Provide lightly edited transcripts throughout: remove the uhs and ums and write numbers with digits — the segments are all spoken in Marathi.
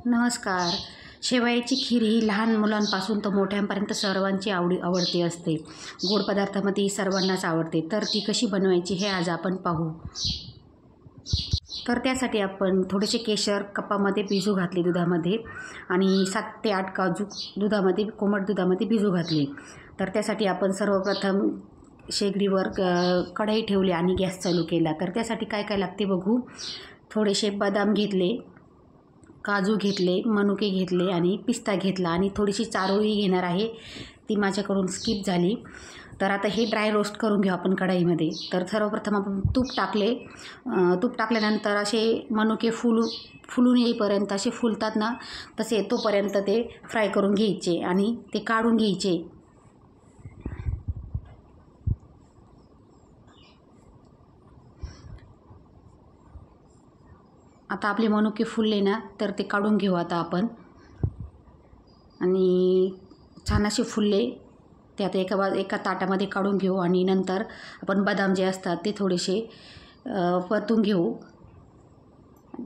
नमस्कार. शेवयाची खीर ही लहान मुलांपासून तर मोठ्यांपर्यंत सर्वांची आवडती असते. गोड पदार्थामध्ये ही सर्वांनाच आवडते. तर ती कशी बनवायची हे आज आपण पाहू. तर त्यासाठी आपण थोडेसे केशर कपामध्ये भिजू घातले दुधामध्ये आणि 7 ते 8 काजू कोमट दुधामध्ये भिजू घातले. तर त्यासाठी आपण सर्वप्रथम शेगडीवर कढई ठेवली आणि गॅस चालू केला. तर त्यासाठी काय काय लागते बघू. थोडेसे बदाम घेतले, काजू घेतले, मनुके घेतले आणि पिस्ता घेतला आणि थोडीशी चारोळी घेणार आहे, ती माझ्याकडून स्किप झाली. तर आता हे ड्राय रोस्ट करून घेऊ आपण कढईमध्ये. तर सर्वप्रथम आपण तूप टाकले. तूप टाकल्यानंतर असे मनुके फुलून येईपर्यंत, असे फुलतात ना तसे तोपर्यंत ते फ्राय करून घ्यायचे आणि ते काढून घ्यायचे. आता आपले मनुके फुलले ना तर ते काढून घेऊ आता आपण. आणि छान असे फुलले ते आता एका ताटामध्ये काढून घेऊ आणि नंतर आपण बदाम जे असतात ते थोडेसे परतून घेऊ.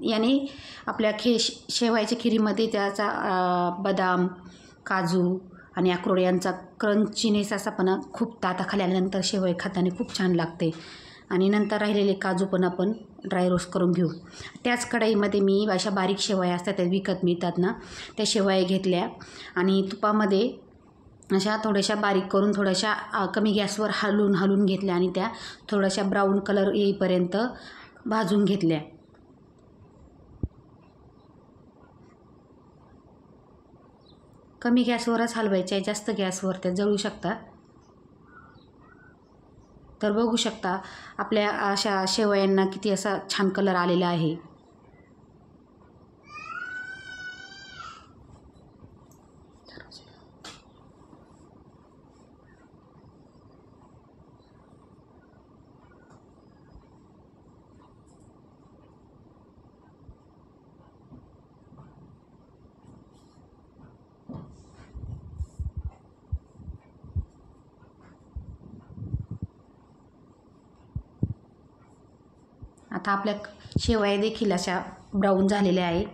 याने आपल्या शेवयाच्या खिरीमध्ये त्याचा बदाम, काजू आणि अक्रोड यांचा क्रंचीनेस असापणा खूप दाताखाली आल्यानंतर शेवया खाताना खूप छान लागते. आणि नंतर राहिलेले काजू पण आपण ड्राय रोस्ट करून घेऊ. त्याच कढईमध्ये मी अशा बारीक शेवया असतात त्या विकत मिळतात ना, त्या शेवया घेतल्या आणि तुपामध्ये अशा थोड्याशा बारीक करून थोड्याशा कमी गॅसवर हलवून घेतल्या आणि त्या थोड्याशा ब्राऊन कलर येईपर्यंत भाजून घेतल्या. कमी गॅसवरच हलवायच्या, जास्त गॅसवर त्या जळू शकतात. तर बघू शकता आपल्या अशा शेवयांना किती असा छान कलर आलेला आहे. आता आपल्या शेवया देखील अशा ब्राऊन झालेल्या आहे.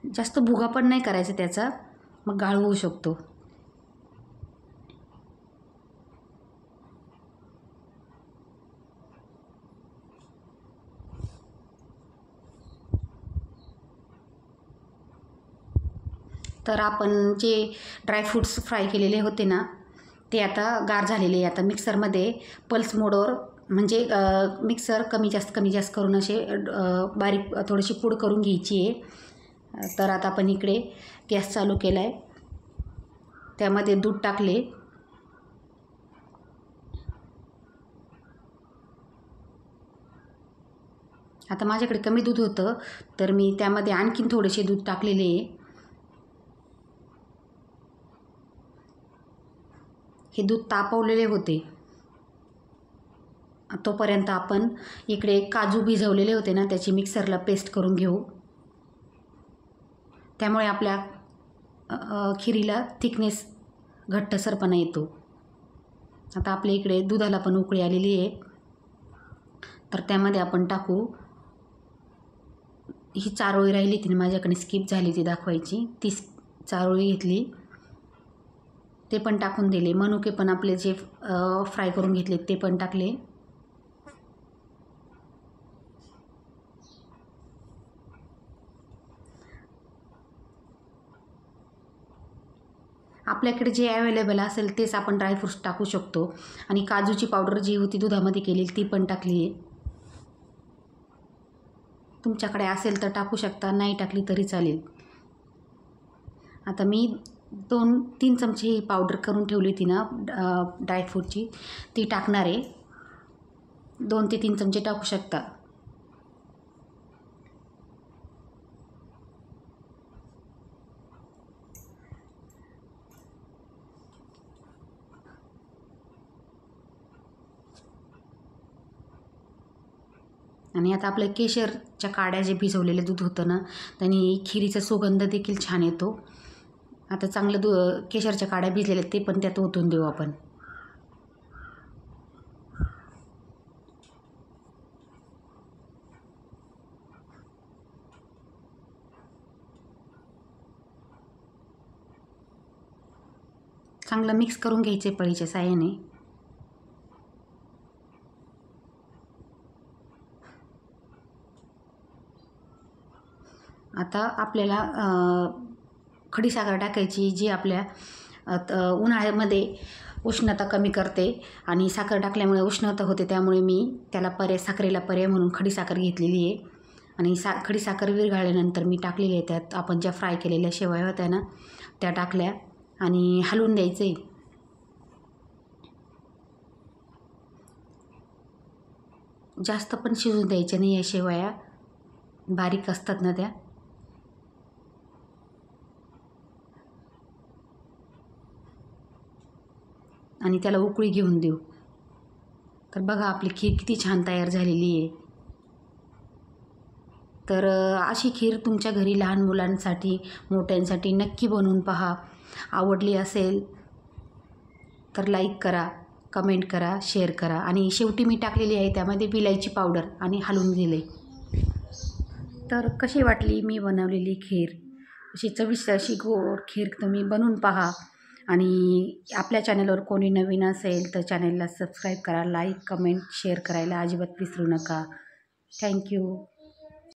जास्त भुगा पण नाही करायचा त्याचा, मग गाळ होऊ शकतो. तर आपण जे ड्रायफ्रूट्स फ्राय केलेले होते ना ते आता गार झालेले. आता मिक्सरमध्ये पल्स मोडवर म्हणजे मिक्सर कमी जास्त करून असे बारीक थोडीशी पूड करून घ्यायची आहे. तर आता आपण इकडे गॅस चालू केला आहे. त्यामध्ये दूध टाकले. आता माझ्याकडे कमी दूध होतं तर मी त्यामध्ये आणखीन थोडेसे दूध टाकलेले आहे. हे दूध तापवलेले होते. तोपर्यंत आपण इकडे काजू भिजवलेले होते ना त्याची मिक्सरला पेस्ट करून घेऊ. त्यामुळे आपल्या खिरीला थिकनेस, घट्टसरपणा येतो. आता आपल्या इकडे दुधाला पण उकळी आलेली आहे. तर त्यामध्ये आपण टाकू. ही चारोळी राहिली ती माझ्याकडे स्किप झाली ती दाखवायची. ती चारोळी घेतली, ते पण टाकून दिले. मनुके पण आपले जे फ्राय करून घेतले ते पण टाकले. आपल्याकडे जे अवेलेबल असेल तेच आपण ड्रायफ्रूट्स टाकू शकतो. आणि काजूची पावडर जी होती दुधामध्ये केलेली ती पण टाकली आहे. तुमच्याकडे असेल तर टाकू शकता, नाही टाकली तरी चालेल. आता मी 2-3 चमचे ही पावडर करून ठेवली होती ना ड्रायफ्रूटची, ती टाकणार आहे. 2 ते 3 चमचे टाकू शकता. आणि आता आपल्या केशरच्या काड्या जे भिजवलेलं दूध होतं ना त्याने खिरीचा सुगंध देखील छान येतो. आता चांगलं केशरच्या काड्या भिजलेल्या ते पण त्यात ओतून देऊ आपण. चांगलं मिक्स करून घ्यायचे पळीच्या साहाय्याने. आता आपल्याला खडीसाखर टाकायची, जी आपल्या उन्हाळ्यामध्ये उष्णता कमी करते आणि साखर टाकल्यामुळे उष्णता होते, त्यामुळे मी त्याला साखरेला पर्याय म्हणून खडीसाखर घेतलेली आहे. आणि खडीसाखर विरघळल्यानंतर मी टाकलेली आहे त्यात आपण ज्या फ्राय केलेल्या शेवया होत्या ना त्या टाकल्या आणि हलवून द्यायचं आहे. जास्त पण शिजून द्यायच्या नाही या शेवया, बारीक असतात ना त्या. आणि त्याला उकळी घेऊन देऊ. तर बघा आपली खीर किती छान तयार झालेली आहे. तर अशी खीर तुमच्या घरी लहान मुलांसाठी मोठ्यांसाठी नक्की बनवून पहा. आवडली असेल तर लाईक करा, कमेंट करा, शेअर करा. आणि शेवटी मी टाकलेली आहे त्यामध्ये विलायची पावडर आणि हलवून दिले. तर कशी वाटली मी बनवलेली खीर? अशी चविष्ट अशी गोड खीर तुम्ही बनवून पहा. आणि आपल्या चॅनलवर कोणी नवीन असेल तर चॅनलला सबस्क्राईब करा, लाईक, कमेंट, शेअर करायला अजिबात विसरू नका. थँक्यू.